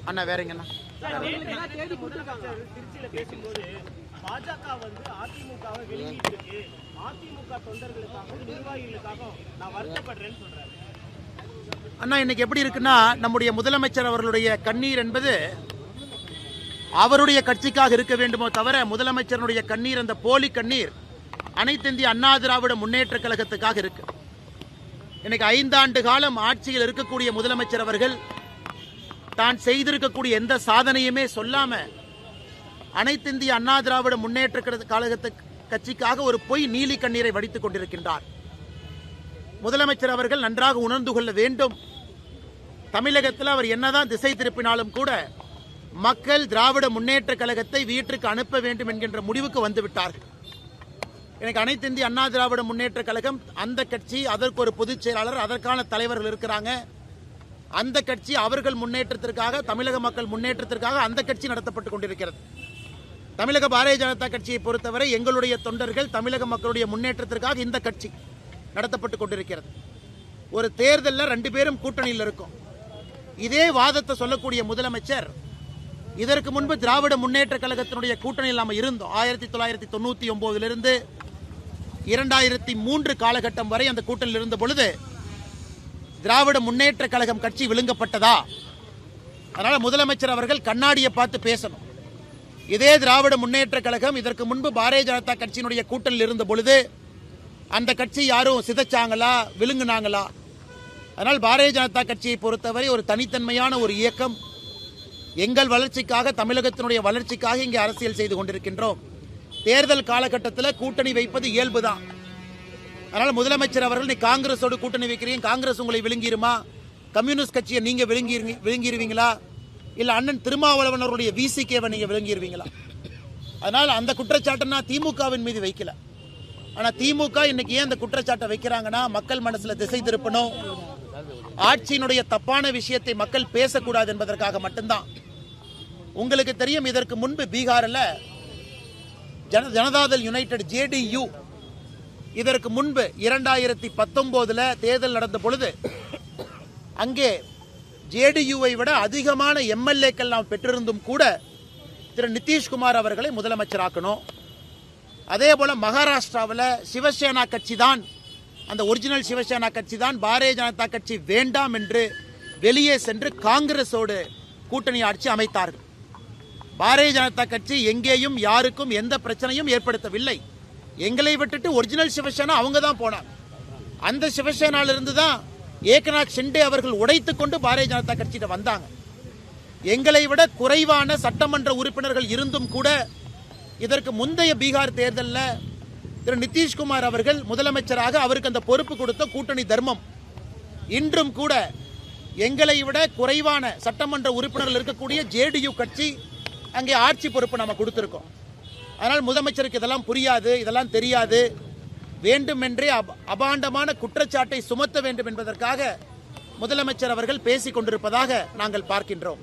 அண்ணா வேறங்கண்ணா திருச்சியில பேசும்போது பாஜக அதிமுகவை வெளியிட்டு இருக்கு, அதிமுக தொண்டர்களுக்காகவும் நிர்வாகிகளுக்காகவும் நான் வருத்தப்படுறேன்னு சொல்றாரு. அண்ணா இன்னைக்கு எப்படி இருக்குன்னா, நம்முடைய முதலமைச்சர் அவர்களுடைய கண்ணீர் என்பது அவருடைய கட்சிக்காக இருக்க வேண்டுமோ தவிர, முதலமைச்சருடைய கண்ணீர் அந்த போலி கண்ணீர் அனைத்து இந்திய அண்ணா திராவிட முன்னேற்ற கழகத்துக்காக இருக்கு. இன்னைக்கு 5 ஆண்டு காலம் ஆட்சியில் இருக்கக்கூடிய முதலமைச்சர் அவர்கள் தான் செய்திருக்கக்கூடிய எந்த சாதனையுமே சொல்லாம அனைத்து இந்திய அண்ணா திராவிட முன்னேற்ற கழகத்து கட்சிக்காக ஒரு பொய் நீலி கண்ணீரை வடித்துக் கொண்டிருக்கின்றார். முதலமைச்சர் அவர்கள் நன்றாக உணர்ந்து கொள்ள வேண்டும், தமிழகத்தில் அவர் என்னதான் திசை திருப்பினாலும் கூட மக்கள் திராவிட முன்னேற்ற கழகத்தை வீட்டிற்கு அனுப்ப வேண்டும் என்கின்ற முடிவுக்கு வந்துவிட்டார்கள். எனக்கு அனைத்து இந்திய அண்ணா திராவிட முன்னேற்ற கழகம், அந்த கட்சி, அதற்கு ஒரு பொதுச் செயலாளர், அதற்கான தலைவர்கள் இருக்கிறாங்க. அந்த கட்சி அவர்கள் முன்னேற்றத்திற்காக, தமிழக மக்கள் முன்னேற்றத்திற்காக அந்த கட்சி நடத்தப்பட்டுக் கொண்டிருக்கிறது. தமிழக பாரதிய ஜனதா கட்சியை பொறுத்தவரை எங்களுடைய தொண்டர்கள் தமிழக மக்களுடைய முன்னேற்றத்திற்காக இந்த கட்சி நடத்தப்பட்டுக் கொண்டிருக்கிறது. ஒரு தேர்தலில் 2 பேரும் கூட்டணியில் இருக்கும். இதே வாதத்தை சொல்லக்கூடிய முதலமைச்சர் இதற்கு முன்பு திராவிட முன்னேற்ற கழகத்தினுடைய கூட்டணியில் நாம் இருந்தோம். 1999 2003 காலகட்டம் வரை அந்த கூட்டணியில் இருந்த பொழுது திராவிட முன்னேற்ற கழகம் கட்சி விழுங்கப்பட்டதா? அதனால முதலமைச்சர் அவர்கள் கண்ணாடியை பார்த்து பேசணும். இதே திராவிட முன்னேற்ற கழகம் இதற்கு முன்பு பாரதிய ஜனதா கட்சியினுடைய கூட்டணியில் இருந்த பொழுது அந்த கட்சி யாரும் சிதைச்சாங்களா, விழுங்குனாங்களா? அதனால் பாரதிய ஜனதா கட்சியை பொறுத்தவரை ஒரு தனித்தன்மையான ஒரு இயக்கம். எங்கள் வளர்ச்சிக்காக, தமிழகத்தினுடைய வளர்ச்சிக்காக இங்கே அரசியல் செய்து கொண்டிருக்கின்றோம். தேர்தல் காலகட்டத்தில் கூட்டணி வைப்பது இயல்புதான். அதனால் முதலமைச்சர் அவர்கள் நீ காங்கிரஸோடு கூட்டணி வைக்கிறீங்க, காங்கிரஸ் உங்களை விழுங்கிருமா? கம்யூனிஸ்ட் கட்சியை நீங்க விழுங்கிருவீங்களா? இல்ல அண்ணன் திருமாவளவன் அவருடைய விசிகேவை நீங்க விழுங்கிருவீங்களா? அதனால் அந்த குற்றச்சாட்டை திமுகவின் மீது வைக்கல. ஆனா திமுக இன்னைக்கு ஏன் அந்த குற்றச்சாட்டை வைக்கிறாங்கன்னா, மக்கள் மனசுல திசை திருப்பணும், ஆட்சியினுடைய தப்பான விஷயத்தை மக்கள் பேசக்கூடாது என்பதற்காக மட்டும்தான். உங்களுக்கு தெரியும், இதற்கு முன்பு பீகாரில் ஜனதாதள் யுனைடெட் JDU இதற்கு முன்பு 2019 தேர்தல் நடந்த பொழுது அங்கே JDUவை விட அதிகமான MLAக்கள் நாம் பெற்றிருந்தும் கூட திரு நிதிஷ்குமார் அவர்களை முதலமைச்சராக்கணும். அதே போல மகாராஷ்டிராவில் சிவசேனா கட்சி தான், அந்த ஒரிஜினல் சிவசேனா கட்சி தான் பாரதிய ஜனதா கட்சி வேண்டாம் என்று வெளியே சென்று காங்கிரஸோடு கூட்டணி ஆட்சி அமைத்தார்கள். பாரதிய ஜனதா கட்சி எங்கேயும் யாருக்கும் எந்த பிரச்சனையும் ஏற்படுத்தவில்லை. எங்களை விட்டுட்டு ஒரிஜினல் சிவசேனா அவங்க தான் போனாங்க. அந்த சிவசேனாலிருந்து தான் ஏக்நாத் ஷிண்டே அவர்கள் உடைத்துக் கொண்டு பாரதிய ஜனதா கட்சியிட்ட வந்தாங்க. எங்களை விட குறைவான சட்டமன்ற உறுப்பினர்கள் இருந்தும் கூட இதற்கு முந்தைய பீகார் தேர்தலில் திரு நிதிஷ்குமார் அவர்கள் முதலமைச்சராக அவருக்கு அந்த பொறுப்பு கொடுத்த கூட்டணி தர்மம். இன்றும் கூட எங்களை விட குறைவான சட்டமன்ற உறுப்பினர்கள் இருக்கக்கூடிய JDU கட்சி அங்கே ஆட்சி பொறுப்பு நம்ம கொடுத்திருக்கோம். அதனால் முதலமைச்சருக்கு இதெல்லாம் புரியாது, இதெல்லாம் தெரியாது, வேண்டுமென்றே அபாண்டமான குற்றச்சாட்டை சுமத்த வேண்டும் என்பதற்காக முதலமைச்சர் அவர்கள் பேசிக் கொண்டிருப்பதாக நாங்கள் பார்க்கின்றோம்.